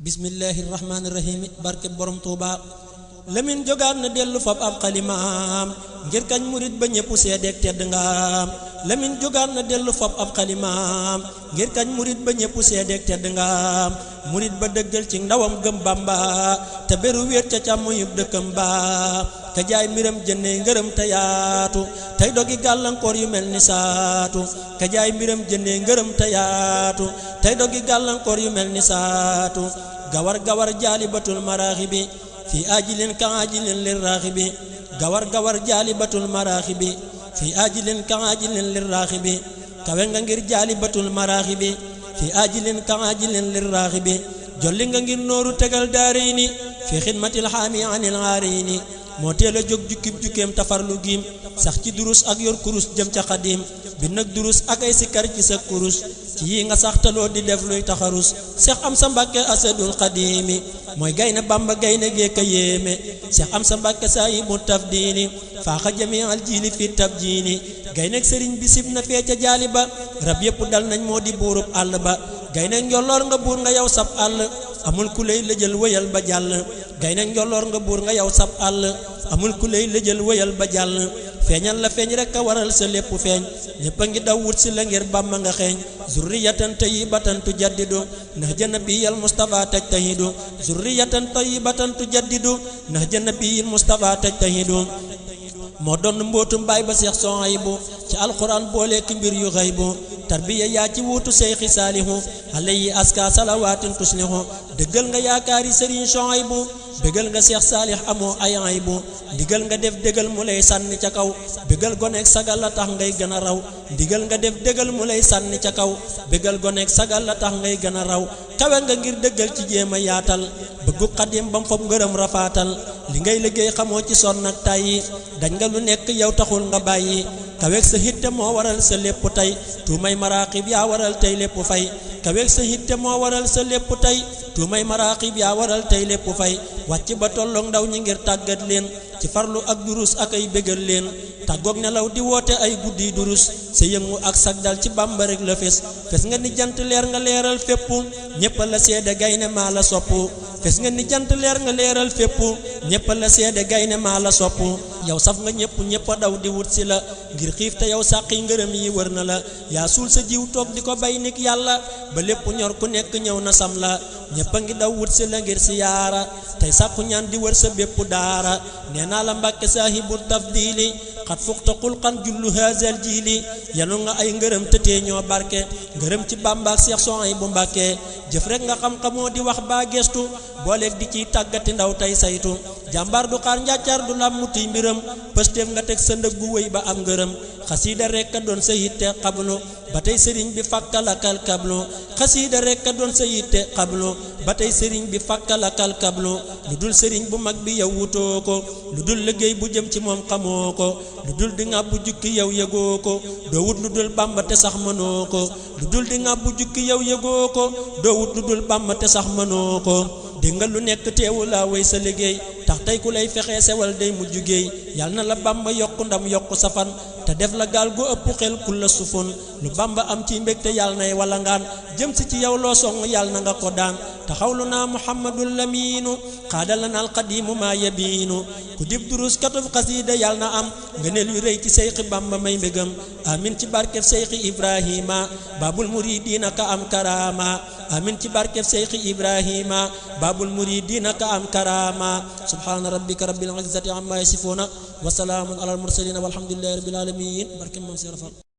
bismillahir rahmanir rahim barke borom Tuuba Lamin jogaan na dellu fab ab xalimaam ngir kañ murit ba ñépp seedeek tedd ngaam Lamin jogaan na dellu fab ab xalimaam ngir kañ murit ba ñépp seedeek tedd ngaam murit ba dëggal ci ndawam gëm Bamba te beru wéet ca càmm yub dëkkam ba ka jaay mbiram jëndee ngërëm te yaatu tey dogi gàllankoor yu mel ni saatu ka jaay mbiram jëndee ngërëm te yaatu tey dogi gàllankoor yu mel ni saatu gawar gawar jaalibatul maraaxibi fi ajilin ka ajilin lirraxibi gawar gawar jaalibatul maraaxibi fi ajilin ka ajilin lirraxibi kawe nga ngir jaalibatul maraaxibi fi ajilin ka ajilin lirraxibi jolli nga ngir nooru tegal daarayni fi xidmatil xaami anil aarini moo teel a jóg jukkib jukkeem tafarlu giim sax ci durus ak yor kurus jëm ca xadim bi nag durus ak ay sikkar ci sa kurus ci yi nga saxtaloo di def luy taxarus Seex Amsa Mbàkke asadul xadimi mooy gayna Bamba gayna géeka yéeme Seex Amsa Mbàkke saayibu tafdiini faaxa jami al jiili fi tabjiini gaynek sëriñ bi sib na fee ca jaali ba rab yépp dal nañ moo di buurub àll ba gaynek njolloor nga buur nga yow sab àll amul ku lay lëjël wëyal ba jàll gaynek njolloor nga buur nga yow sab àll amul ku lay lëjël wëyal ba jàll feeñal la feeñ rek a waral sa lépp feeñ ñépp a ngi daw wut si la ngir Bamba nga xeeñ zurriyatan tayyibatan tujaddidu nahja nabiyil Mustafa tajtahidu zurriyatan tayyibatan tujaddidu nahja nabiyil Mustafa tajtahidu moo doon mbootum baay ba Seex Suhaybu ci alxuraan booleek mbir yu xaybu tarbiya yaa ci wuutu Seyxi Saalihu alayhi aska salawaatin tuslihu dëggal nga yaakaari Sëriñ Suhaybu bégal nga Seex Saalix amoo ay aybu ndigal nga def dëggal mu lay sànni ca kaw bégal goneek sagal la tax ngay gën a raw ndigal nga def dëggal mu lay sànni ca kaw bégal goneek sagal la tax ngay gën a raw kawe nga ngir dëggal ci jéem a yaatal bëggu xadim bam fob ngërëm rafaatal li ngay liggéey xamoo ci sonn ak tàyyi dañ nga lu nekk yow taxul nga bàyyi kaweeg sa hitte moo waral sa lépp tey tuumay maraqib yaa waral tey lépp fay kaweeg sa hitte moo waral sa lépp tey tuumay maraqib yaa waral tey lépp fay wàcc ba tolloog ndaw ñi ngir tàggat leen ci farlu ak durus ak ay bégal leen tàggoog nelaw di woote ay guddi durus sa yëngu ak sag dal ci Bàmba rek la fes nga ni jant leer nga leeral fépp ñépp la seede gayne maa la sopp fes nga ni jant leer nga leeral fépp ñépp la seede gayne maa la sopp yow saf nga ñépp a daw di wut si la ngir xiif te yow sàqi ngërëm yi wër na la yaa suul sa jiw toog di ko bay nik yàlla ba lépp ñor ku nekk ñëw na sam la ñépp a ngi daw wut si la ngir siyaara tey sàkku ñaan di wër sa bépp daara nee naa la Mbàkke saahibu tafdili xat fuxta xulqan jullu haazal jiili yanu nga ay ngërëm tëtee ñoo barke ngërëm ci Bàmba ak Seex Suhaybu Mbàkke jëf rek nga xam-xamoo di wax baa gestu booleeg di ciy tàggati ndaw tey saytu jàmbaar du xaar njàccaar du làmmuti mbiram pëstéef nga teg sa ndëggu wëy ba am ngërëm xasiida rekk a doon sa yitte xablu ba tey sëriñ bi fakkalakal kablu xasiida rekk a doon sa yitte xablu ba tey sëriñ bi fakkalakal kablu lu dul sëriñ bu mag bi yow wutoo ko lu dul liggéey bu jëm ci moom xamoo ko lu dul di ngàbbu jukki yow yëgoo ko doo wut lu dul Bàmba te sax mënoo ko lu dul di ngàbbu jukki yow yëgoo ko doo wut lu dul Bàmba te sax mënoo ko dégg nga lu nekk teewu laa way sa liggéey tax tey ku lay fexee sewal day mujj géey yàlla na la Bàmba yokku ndam yokku sa fan te def la gaal gu ëpp xel ku la sufun lu Bàmba am ci mbégte yàlla nay wala ngaan jëm si ci yow loo song yàlla na nga ko daan taxawlu naa Muhammadul Amiinu xaadala na alxadiimu maa yabiinu ku dib durus katub xasiida yàlla na am ngëneel yu rëy ci Seyxi Bàmba may mbégam amin ci barkeb Seyxi Ibrahima baabul muridiina ka am karaama amin ci barkeb Seyxi Ibrahima baabul muridiina ka am karaama subhaana rabbika rabbil izzati amma yasifuuna wa salaamun alal mursaliina walhamdulillahi rabbil aalamiin barke moom si rafal